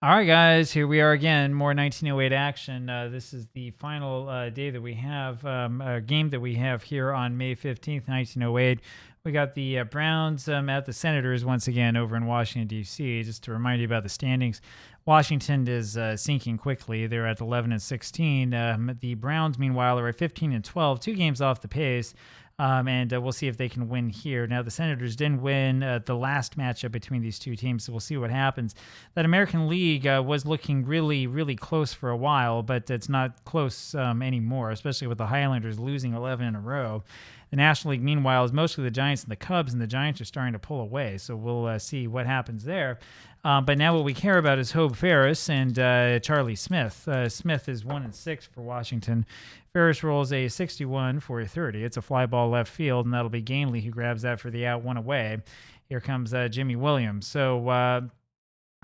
All right, guys, here we are again. More 1908 action. This is the final day that we have, game that we have here on May 15th, 1908. We got the Browns at the Senators once again over in Washington, D.C. Just to remind you about the standings, Washington is sinking quickly. They're at 11 and 16. The Browns, meanwhile, are at 15 and 12, 2 games off the pace. And we'll see if they can win here. Now, the Senators didn't win the last matchup between these two teams, so we'll see what happens. That American League was looking really, really close for a while, but it's not close anymore, especially with the Highlanders losing 11 in a row. The National League, meanwhile, is mostly the Giants and the Cubs, and the Giants are starting to pull away, so we'll see what happens there. But now what we care about is Hope Ferris and Charlie Smith. Smith is 1 and 6 for Washington. Ferris rolls a 61 for a 30. It's a fly ball left field, and that'll be Gainley who grabs that for the out, 1 away. Here comes Jimmy Williams. So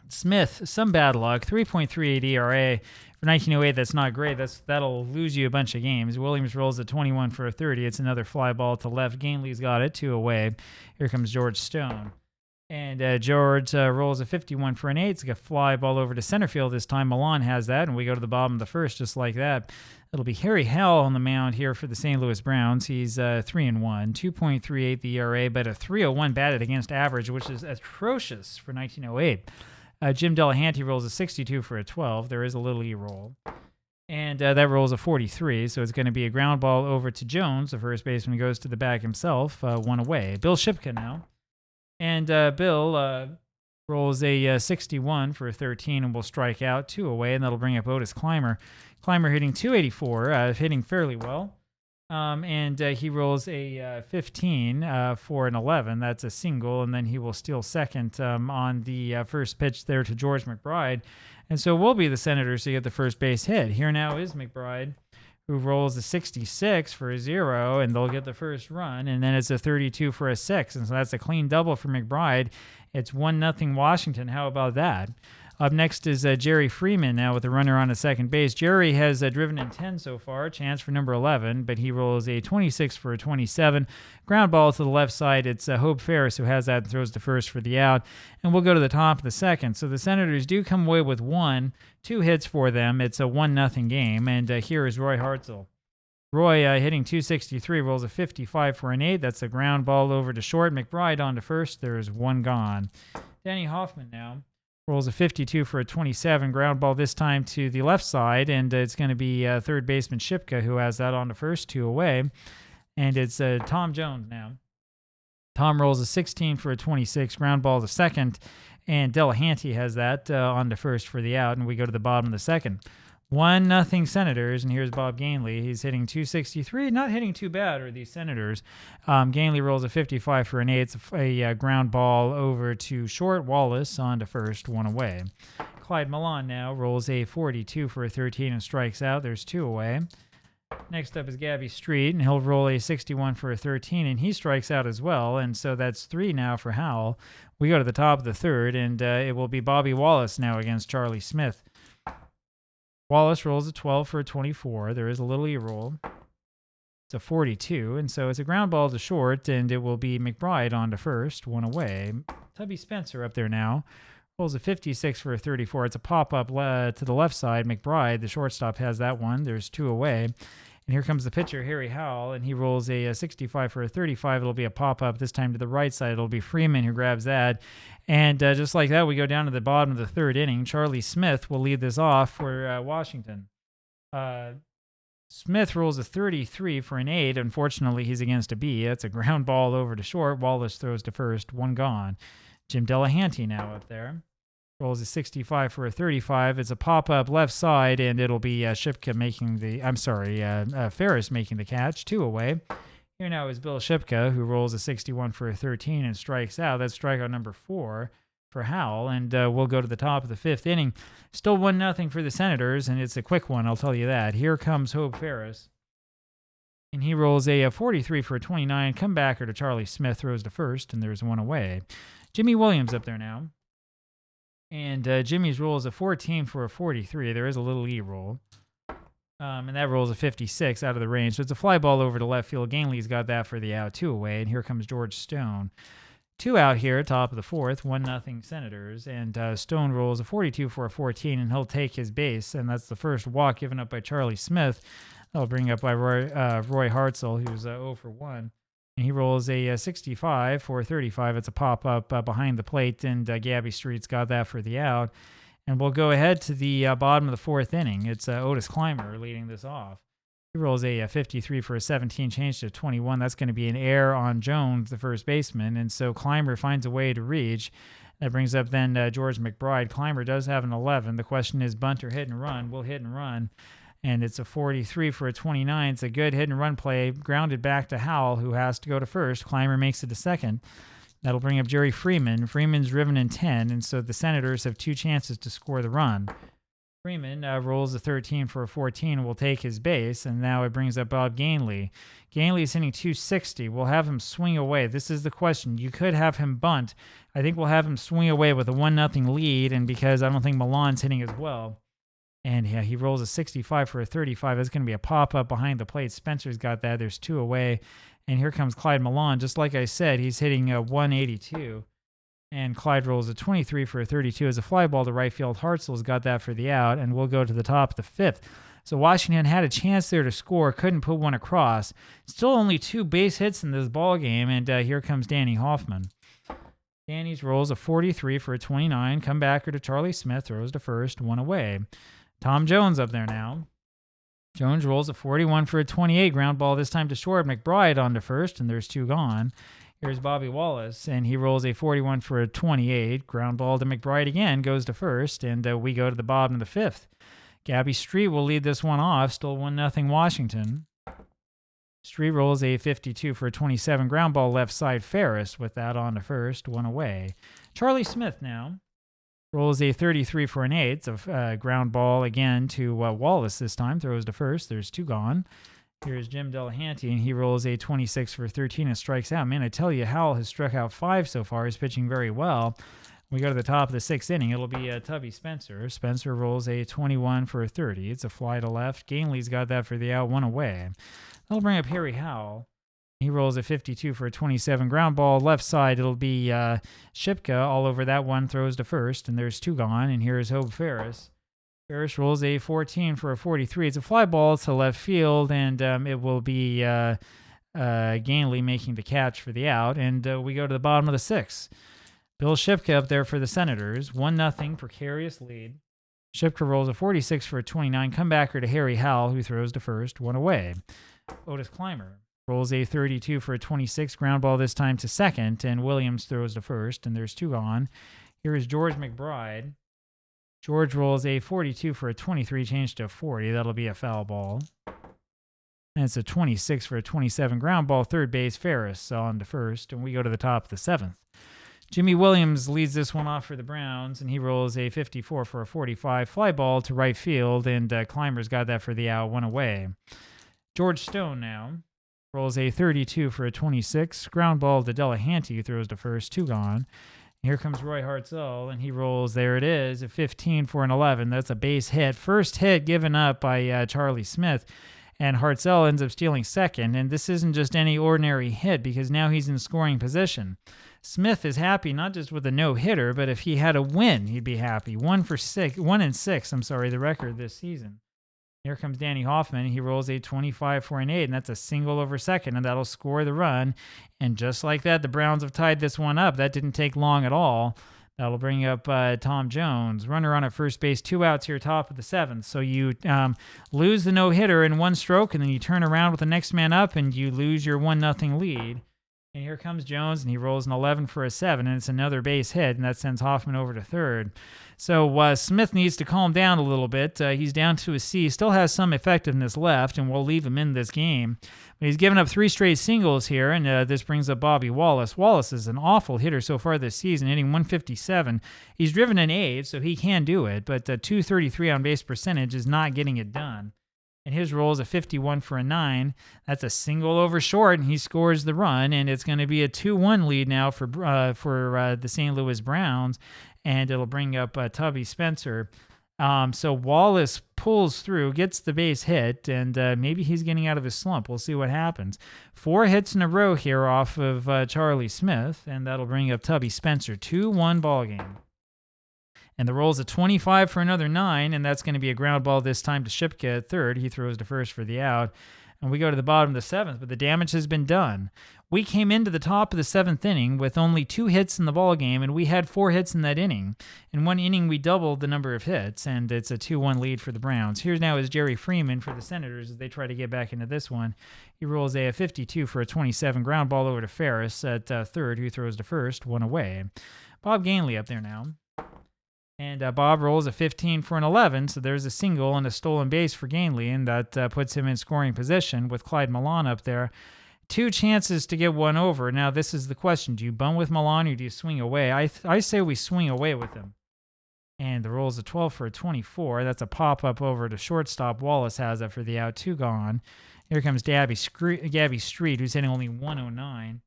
Smith, some bad luck, 3.38 ERA. For 1908, that's not great. That'll lose you a bunch of games. Williams rolls a 21 for a 30. It's another fly ball to left. Gainley's got it, 2 away. Here comes George Stone. And George rolls a 51 for an 8. It's a fly ball over to center field this time. Milan has that, and we go to the bottom of the first just like that. It'll be Harry Hell on the mound here for the St. Louis Browns. He's 3-1, 2.38 the ERA, but a 3.01 batted against average, which is atrocious for 1908. Jim Delahanty rolls a 62 for a 12. There is a little E-roll. And that rolls a 43, so it's going to be a ground ball over to Jones. The first baseman goes to the bag himself, 1 away. Bill Shipka now. And Bill rolls a 61 for a 13 and will strike out, 2 away, and that'll bring up Otis Clymer. Clymer hitting 284, hitting fairly well. And he rolls a 15 for an 11. That's a single, and then he will steal second on the first pitch there to George McBride. And so we'll be the Senators to get the first base hit. Here now is McBride, who rolls a 66 for a 0, and they'll get the first run, and then it's a 32 for a 6, and so that's a clean double for McBride. It's 1-0 Washington. How about that? Up next is Jerry Freeman now with a runner on a second base. Jerry has driven in 10 so far, chance for number 11, but he rolls a 26 for a 27. Ground ball to the left side. It's Hope Ferris who has that and throws the first for the out, and we'll go to the top of the second. So the Senators do come away with 2 hits for them. It's a 1-0 game, and here is Roy Hartzell. Roy hitting 263, rolls a 55 for an 8. That's a ground ball over to short. McBride on to first. There's 1 gone. Danny Hoffman now rolls a 52 for a 27. Ground ball this time to the left side, and it's going to be third baseman Shipka who has that on to first, 2 away. And it's Tom Jones now. Tom rolls a 16 for a 26. Ground ball to second, and Delahanty has that on to first for the out, and we go to the bottom of the second. 1-0 Senators, and here's Bob Gainley. He's hitting 263, not hitting too bad, are these Senators. Gainley rolls a 55 for an 8. It's a ground ball over to short. Wallace on to first, 1 away. Clyde Milan now rolls a 42 for a 13 and strikes out. There's 2 away. Next up is Gabby Street, and he'll roll a 61 for a 13, and he strikes out as well, and so that's 3 now for Howell. We go to the top of the third, and it will be Bobby Wallace now against Charlie Smith. Wallace rolls a 12 for a 24. There is a little E-roll. It's a 42, and so it's a ground ball to short, and it will be McBride on to first, 1 away. Tubby Spencer up there now. Rolls a 56 for a 34. It's a pop-up to the left side. McBride, the shortstop, has that one. There's 2 away. And here comes the pitcher, Harry Howell, and he rolls a 65 for a 35. It'll be a pop-up this time to the right side. It'll be Freeman who grabs that. And just like that, we go down to the bottom of the third inning. Charlie Smith will lead this off for Washington. Smith rolls a 33 for an 8. Unfortunately, he's against a B. That's a ground ball over to short. Wallace throws to first, 1 gone. Jim Delahanty now up there. Rolls a 65 for a 35. It's a pop-up left side, and it'll be Shipka making the... Ferris making the catch, 2 away. Here now is Bill Shipka, who rolls a 61 for a 13 and strikes out. That's strikeout number 4 for Howell, and we'll go to the top of the 5th inning. Still 1-0 for the Senators, and it's a quick one, I'll tell you that. Here comes Hope Ferris, and he rolls a 43 for a 29. Comebacker to Charlie Smith, throws to first, and there's 1 away. Jimmy Williams up there now. And Jimmy's roll is a 14 for a 43. There is a little E-roll. And that rolls a 56 out of the range. So it's a fly ball over to left field. Gainley's got that for the out, 2 away. And here comes George Stone. Two out here, top of the fourth, 1-0 Senators, and Stone rolls a 42 for a 14, and he'll take his base, and that's the first walk given up by Charlie Smith. That'll bring up by Roy Hartzell, who's 0 for 1. And he rolls a 65 for 35. It's a pop-up behind the plate, and Gabby Street's got that for the out. And we'll go ahead to the bottom of the fourth inning. It's Otis Clymer leading this off. He rolls a 53 for a 17, change to 21. That's going to be an error on Jones, the first baseman, and so Clymer finds a way to reach. That brings up then George McBride. Clymer does have an 11. The question is bunt or hit and run. We'll hit and run, and it's a 43 for a 29. It's a good hit and run play, grounded back to Howell, who has to go to first. Clymer makes it to second. That'll bring up Jerry Freeman. Freeman's driven in 10, and so the Senators have two chances to score the run. Freeman rolls a 13 for a 14 and will take his base, and now it brings up Bob Gainley. Gainley is hitting 260. We'll have him swing away. This is the question. You could have him bunt. I think we'll have him swing away with a 1-0 lead, and because I don't think Milan's hitting as well. And yeah, he rolls a 65 for a 35. That's going to be a pop-up behind the plate. Spencer's got that. There's two away, and here comes Clyde Milan. Just like I said, he's hitting 182. And Clyde rolls a 23 for a 32 as a fly ball to right field. Hartzell's got that for the out, and we'll go to the top of the fifth. So Washington had a chance there to score, couldn't put one across. Still only two base hits in this ball game, and here comes Danny Hoffman. Danny's rolls a 43 for a 29. Comebacker to Charlie Smith, throws to first, one away. Tom Jones up there now. Jones rolls a 41 for a 28. Ground ball this time to short. McBride on to first, and there's two gone. Here's Bobby Wallace, and he rolls a 41 for a 28. Ground ball to McBride again, goes to first, and we go to the bottom of the fifth. Gabby Street will lead this one off, still 1-0 Washington. Street rolls a 52 for a 27. Ground ball left side Ferris with that on to first, one away. Charlie Smith now rolls a 33 for an 8. It's a ground ball again to Wallace this time, throws to first. There's two gone. Here's Jim Delahanty, and he rolls a 26 for 13 and strikes out. Man, I tell you, Howell has struck out 5 so far. He's pitching very well. We go to the top of the sixth inning. It'll be Tubby Spencer. Spencer rolls a 21 for a 30. It's a fly to left. Gainley's got that for the out, one away. That'll bring up Harry Howell. He rolls a 52 for a 27. Ground ball left side. It'll be Shipka all over that one, throws to first, and there's two gone. And here's Hope Ferris. Ferris rolls a 14 for a 43. It's a fly ball to left field, and it will be Gainley making the catch for the out. And we go to the bottom of the sixth. Bill Shipka up there for the Senators. 1-0 precarious lead. Shipka rolls a 46 for a 29. Comebacker to Harry Howell, who throws to first, one away. Otis Clymer rolls a 32 for a 26. Ground ball this time to second, and Williams throws to first, and there's two gone. Here is George McBride. George rolls a 42 for a 23, changed to a 40. That'll be a foul ball. And it's a 26 for a 27. Ground ball, third base, Ferris on to first. And we go to the top of the seventh. Jimmy Williams leads this one off for the Browns, and he rolls a 54 for a 45. Fly ball to right field, and Clymer's got that for the out, one away. George Stone now rolls a 32 for a 26. Ground ball to Delahanty, who throws to first, two gone. Here comes Roy Hartzell, and he rolls, there it is, a 15 for an 11. That's a base hit. First hit given up by Charlie Smith, and Hartzell ends up stealing second. And this isn't just any ordinary hit, because now he's in scoring position. Smith is happy not just with a no-hitter, but if he had a win, he'd be happy. 1-6, the record this season. Here comes Danny Hoffman. He rolls a 25 for an 8, and that's a single over second, and that'll score the run. And just like that, the Browns have tied this one up. That didn't take long at all. That'll bring up Tom Jones. Runner on at first base, two outs here, top of the seventh. So you lose the no-hitter in one stroke, and then you turn around with the next man up, and you lose your 1-0 lead. And here comes Jones, and he rolls an 11 for a 7, and it's another base hit, and that sends Hoffman over to third. So Smith needs to calm down a little bit. He's down to a C. Still has some effectiveness left, and we'll leave him in this game. But he's given up 3 straight singles here, and this brings up Bobby Wallace. Wallace is an awful hitter so far this season, hitting 157. He's driven an 8, so he can do it, but 233 on base percentage is not getting it done. And his roll is a 51 for a 9. That's a single over short, and he scores the run. And it's going to be a 2-1 lead now for the St. Louis Browns. And it'll bring up Tubby Spencer. So Wallace pulls through, gets the base hit, and maybe he's getting out of his slump. We'll see what happens. 4 hits in a row here off of Charlie Smith, and that'll bring up Tubby Spencer. 2-1 ball game. And the roll's a 25 for another 9, and that's going to be a ground ball this time to Shipka at third. He throws to first for the out. And we go to the bottom of the 7th, but the damage has been done. We came into the top of the 7th inning with only 2 hits in the ball game, and we had 4 hits in that inning. In one inning, we doubled the number of hits, and it's a 2-1 lead for the Browns. Here now is Jerry Freeman for the Senators as they try to get back into this one. He rolls a 52 for a 27 ground ball over to Ferris at third, who throws to first, 1 away. Bob Gainley up there now. And Bob rolls a 15 for an 11, so there's a single and a stolen base for Gainley, and that puts him in scoring position with Clyde Milan up there. 2 chances to get one over. Now, this is the question. Do you bunt with Milan or do you swing away? I say we swing away with him. And the roll's a 12 for a 24. That's a pop-up over to shortstop. Wallace has that for the out. 2 gone. Here comes Gabby Street, who's hitting only 109.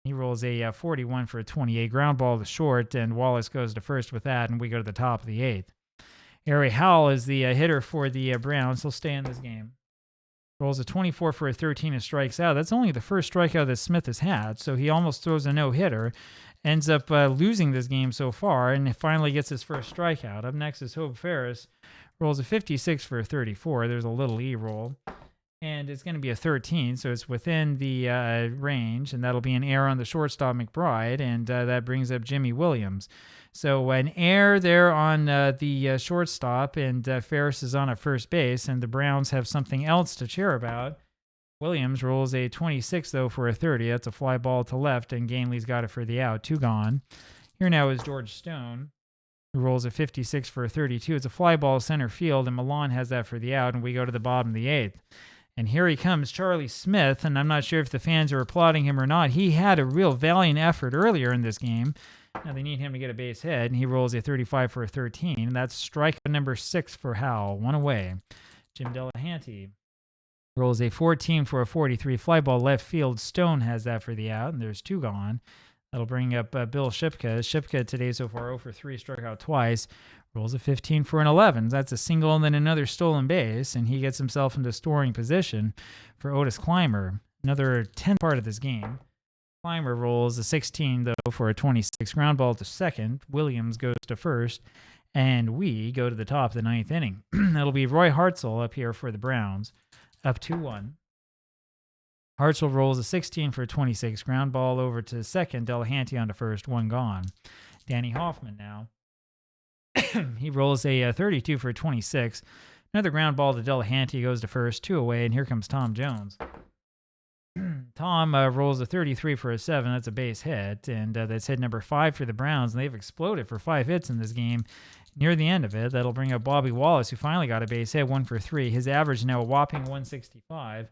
He rolls a 41 for a 28 ground ball to short, and Wallace goes to first with that, and we go to the top of the 8th. Harry Howell is the hitter for the Browns. He'll stay in this game. Rolls a 24 for a 13 and strikes out. That's only the first strikeout that Smith has had, so he almost throws a no-hitter. Ends up losing this game so far, and finally gets his first strikeout. Up next is Hope Ferris. Rolls a 56 for a 34. There's a little E roll. And it's going to be a 13, so it's within the range, and that'll be an error on the shortstop McBride, and that brings up Jimmy Williams. So an error there on the shortstop, and Ferris is on at first base, and the Browns have something else to cheer about. Williams rolls a 26, though, for a 30. That's a fly ball to left, and Gainley's got it for the out. 2 gone. Here now is George Stone, who rolls a 56 for a 32. It's a fly ball center field, and Milan has that for the out, and we go to the bottom of the 8th. And here he comes, Charlie Smith, and I'm not sure if the fans are applauding him or not. He had a real valiant effort earlier in this game. Now they need him to get a base hit, and he rolls a 35 for a 13. And that's strikeout number 6 for Howell, 1 away. Jim Delahanty rolls a 14 for a 43 fly ball left field. Stone has that for the out, and there's 2 gone. That'll bring up Bill Shipka. Shipka today so far 0 for 3, struck out twice. Rolls a 15 for an 11. That's a single and then another stolen base, and he gets himself into scoring position for Otis Clymer. Another 10th part of this game. Clymer rolls a 16, though, for a 26 ground ball to second. Williams goes to first, and we go to the top of the 9th inning. That'll be Roy Hartzell up here for the Browns, up 2-1. Hartzell rolls a 16 for a 26 ground ball over to second. Delahanty on to first, 1 gone. Danny Hoffman now. He rolls a 32 for a 26. Another ground ball to Delahanty, goes to first, 2 away, and here comes Tom Jones. Tom rolls a 33 for a 7. That's a base hit, and that's hit number 5 for the Browns, and they've exploded for 5 hits in this game. Near the end of it, that'll bring up Bobby Wallace, who finally got a base hit, 1 for 3. His average now a whopping 165.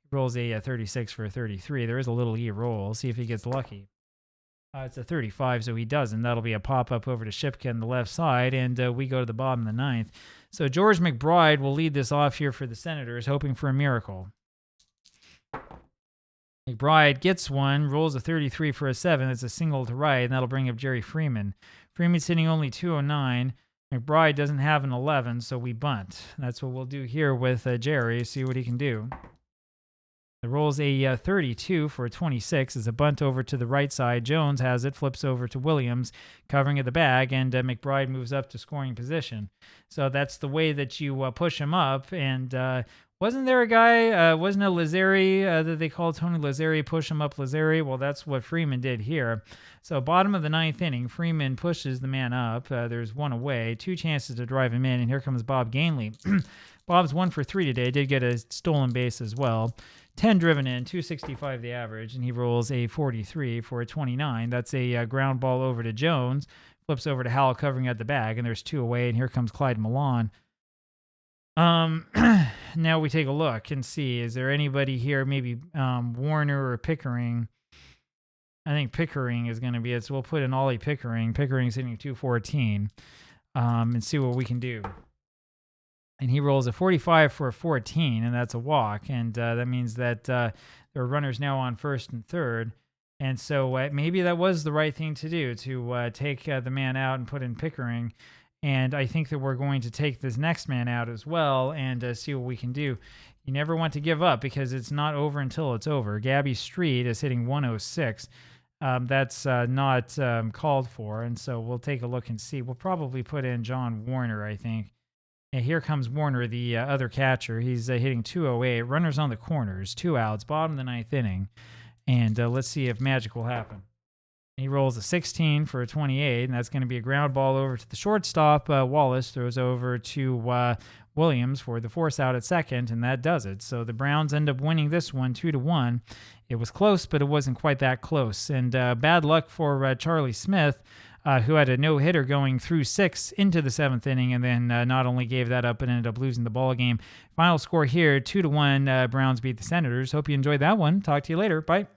He rolls a 36 for a 33. There is a little E roll. See if he gets lucky. It's a 35, so he doesn't. That'll be a pop-up over to Shipka on the left side, and we go to the bottom of the 9th. So George McBride will lead this off here for the Senators, hoping for a miracle. McBride gets one, rolls a 33 for a 7. It's a single to right, and that'll bring up Jerry Freeman. Freeman's hitting only 209. McBride doesn't have an 11, so we bunt. That's what we'll do here with Jerry, see what he can do. The roll's a 32 for a 26. It's a bunt over to the right side. Jones has it, flips over to Williams, covering of the bag, and McBride moves up to scoring position. So that's the way that you push him up. And wasn't there a guy, wasn't it Lazzari that they called Tony Lazzari, push him up Lazzari? Well, that's what Freeman did here. So bottom of the 9th inning, Freeman pushes the man up. There's 1 away, 2 chances to drive him in, and here comes Bob Gainley. Bob's 1 for 3 today, did get a stolen base as well. 10 driven in, 265 the average, and he rolls a 43 for a 29. That's a ground ball over to Jones, flips over to Howell covering at the bag, and there's 2 away, and here comes Clyde Milan. Now we take a look and see, is there anybody here, maybe Warner or Pickering? I think Pickering is going to be it, so we'll put in Ollie Pickering. Pickering's hitting 214, and see what we can do. And he rolls a 45 for a 14, and that's a walk. And that means that there are runners now on first and third. And so maybe that was the right thing to do, to take the man out and put in Pickering. And I think that we're going to take this next man out as well and see what we can do. You never want to give up because it's not over until it's over. Gabby Street is hitting 106. That's not called for. And so we'll take a look and see. We'll probably put in John Warner, I think. And here comes Warner, the other catcher. He's hitting 208. Runners on the corners, 2 outs, bottom of the 9th inning. And let's see if magic will happen. He rolls a 16 for a 28, and that's going to be a ground ball over to the shortstop. Wallace throws over to Williams for the force out at second, and that does it. So the Browns end up winning this one 2-1. It was close, but it wasn't quite that close. And bad luck for Charlie Smith, who had a no-hitter going through 6 into the 7th inning, and then not only gave that up, but ended up losing the ball game. Final score here, 2-1. Browns beat the Senators. Hope you enjoyed that one. Talk to you later. Bye.